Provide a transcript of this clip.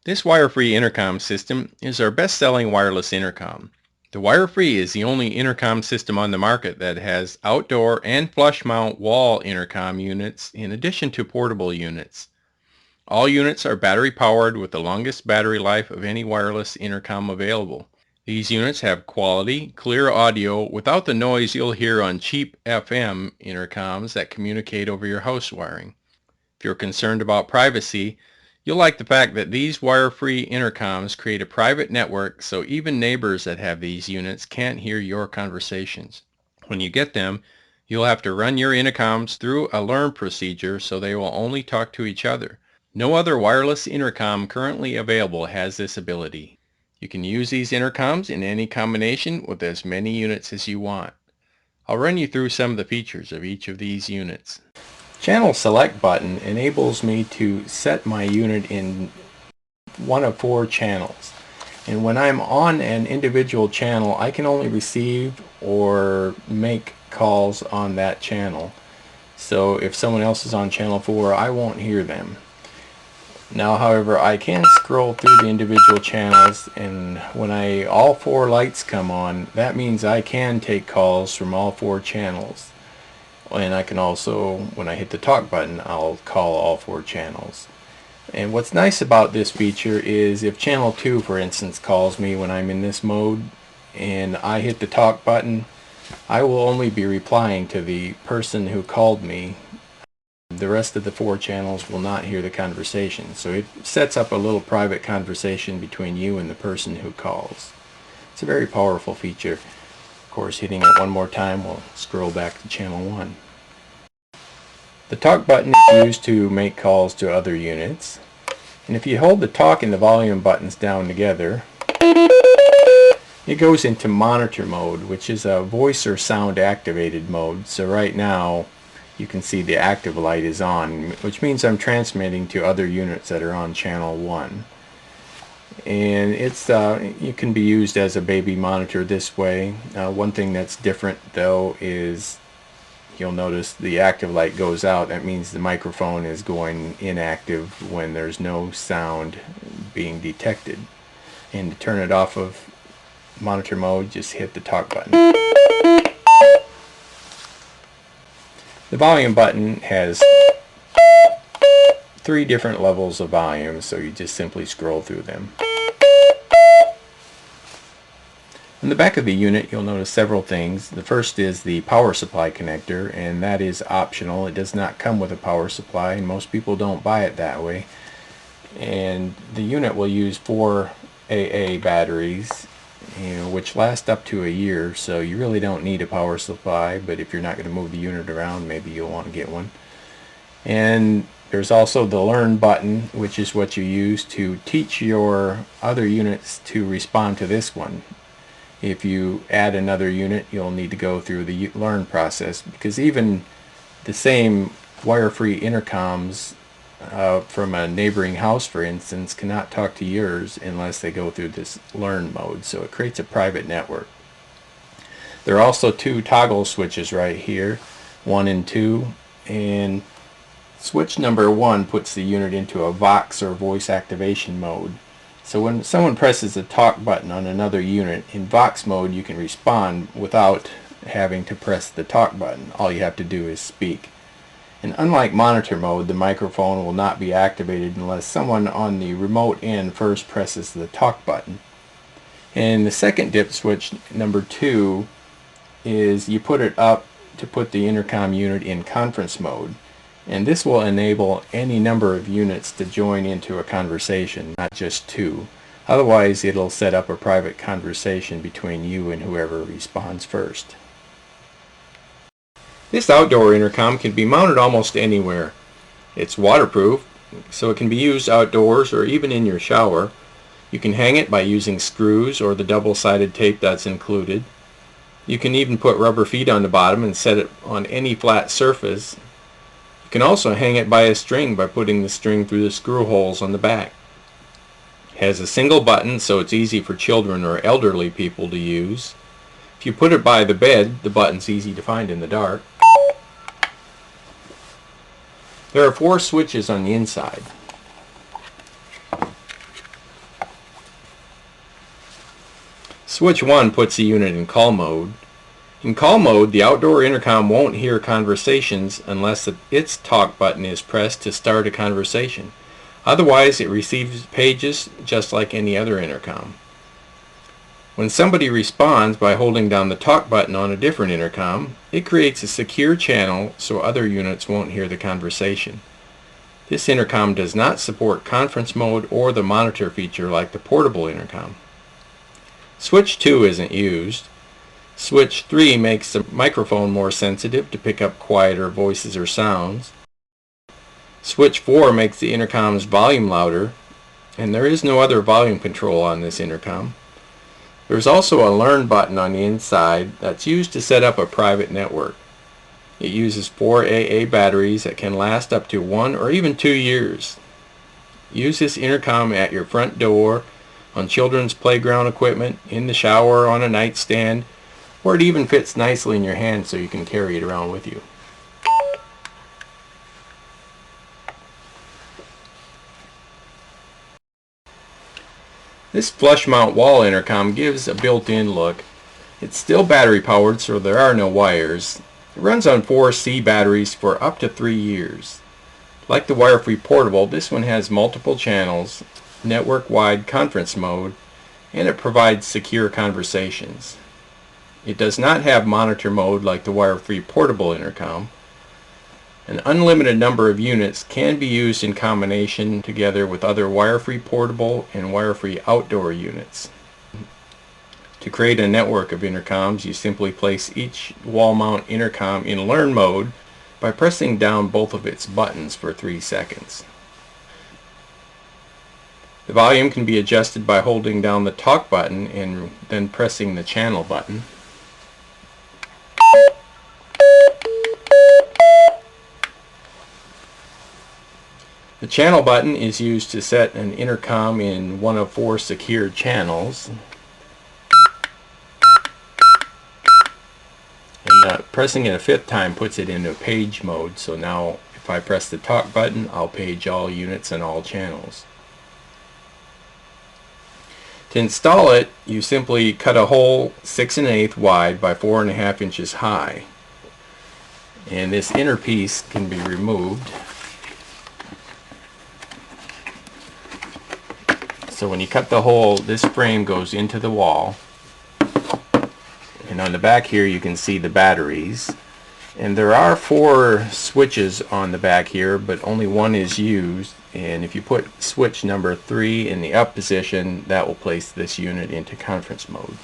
This wire-free intercom system is our best-selling wireless intercom. The wire-free is the only intercom system on the market that has outdoor and flush mount wall intercom units in addition to portable units. All units are battery powered with the longest battery life of any wireless intercom available. These units have quality, clear audio without the noise you'll hear on cheap FM intercoms that communicate over your house wiring. If you're concerned about privacy, you'll like the fact that these wire-free intercoms create a private network so even neighbors that have these units can't hear your conversations. When you get them, you'll have to run your intercoms through a learn procedure so they will only talk to each other. No other wireless intercom currently available has this ability. You can use these intercoms in any combination with as many units as you want. I'll run you through some of the features of each of these units. Channel Select button enables me to set my unit in one of 4 channels. And when I'm on an individual channel, I can only receive or make calls on that channel. So if someone else is on channel 4, I won't hear them. Now, however, I can scroll through the individual channels, and when all 4 lights come on, that means I can take calls from all 4 channels. And I can also, when I hit the talk button, I'll call all 4 channels. And what's nice about this feature is if channel 2, for instance, calls me when I'm in this mode and I hit the talk button, I will only be replying to the person who called me. The rest of the 4 channels will not hear the conversation. So it sets up a little private conversation between you and the person who calls. It's a very powerful feature. Of course, hitting it one more time will scroll back to channel 1. The talk button is used to make calls to other units. And if you hold the talk and the volume buttons down together, it goes into monitor mode, which is a voice or sound activated mode. So right now you can see the active light is on, which means I'm transmitting to other units that are on channel 1. And it can be used as a baby monitor this way. One thing that's different though is you'll notice the active light goes out. That means the microphone is going inactive when there's no sound being detected. And to turn it off of monitor mode, just hit the talk button. The volume button has 3 different levels of volume, so you just simply scroll through them. In the back of the unit, you'll notice several things. The first is the power supply connector, and that is optional. It does not come with a power supply, and most people don't buy it that way. And the unit will use 4 AA batteries, which last up to a year, so you really don't need a power supply, but if you're not going to move the unit around, maybe you'll want to get one. And there's also the learn button, which is what you use to teach your other units to respond to this one. If you add another unit, you'll need to go through the learn process, because even the same wire-free intercoms from a neighboring house, for instance, cannot talk to yours unless they go through this learn mode. So it creates a private network. There are also 2 toggle switches right here, 1 and 2, and switch number 1 puts the unit into a Vox or voice activation mode. So when someone presses the talk button on another unit, in Vox mode you can respond without having to press the talk button. All you have to do is speak. And unlike monitor mode, the microphone will not be activated unless someone on the remote end first presses the talk button. And the second dip switch, number 2, is you put it up to put the intercom unit in conference mode. And this will enable any number of units to join into a conversation, not just 2. Otherwise, it'll set up a private conversation between you and whoever responds first. This outdoor intercom can be mounted almost anywhere. It's waterproof, so it can be used outdoors or even in your shower. You can hang it by using screws or the double-sided tape that's included. You can even put rubber feet on the bottom and set it on any flat surface. You can also hang it by a string by putting the string through the screw holes on the back. It has a single button, so it's easy for children or elderly people to use. If you put it by the bed, the button's easy to find in the dark. There are 4 switches on the inside. Switch 1 puts the unit in call mode. In call mode, the outdoor intercom won't hear conversations unless its talk button is pressed to start a conversation. Otherwise, it receives pages just like any other intercom. When somebody responds by holding down the talk button on a different intercom, it creates a secure channel so other units won't hear the conversation. This intercom does not support conference mode or the monitor feature like the portable intercom. Switch 2 isn't used. Switch 3 makes the microphone more sensitive to pick up quieter voices or sounds. Switch 4 makes the intercom's volume louder, and there is no other volume control on this intercom. There's also a Learn button on the inside that's used to set up a private network. It uses 4 AA batteries that can last up to 1 or even 2 years. Use this intercom at your front door, on children's playground equipment, in the shower, on a nightstand, or it even fits nicely in your hand so you can carry it around with you. This flush mount wall intercom gives a built-in look. It's still battery powered, so there are no wires. It runs on 4 C batteries for up to 3 years. Like the wire-free portable, this one has multiple channels, network-wide conference mode, and it provides secure conversations. It does not have monitor mode like the wire-free portable intercom. An unlimited number of units can be used in combination together with other wire-free portable and wire-free outdoor units. To create a network of intercoms, you simply place each wall mount intercom in Learn mode by pressing down both of its buttons for 3 seconds. The volume can be adjusted by holding down the talk button and then pressing the channel button. The channel button is used to set an intercom in one of 4 secured channels. And pressing it a 5th time puts it into page mode, so now if I press the talk button, I'll page all units and all channels. To install it, you simply cut a hole 6 1/8 wide by 4 1/2 inches high. And this inner piece can be removed. So when you cut the hole, this frame goes into the wall. And on the back here you can see the batteries. And there are 4 switches on the back here, but only one is used. And if you put switch number 3 in the up position, that will place this unit into conference mode.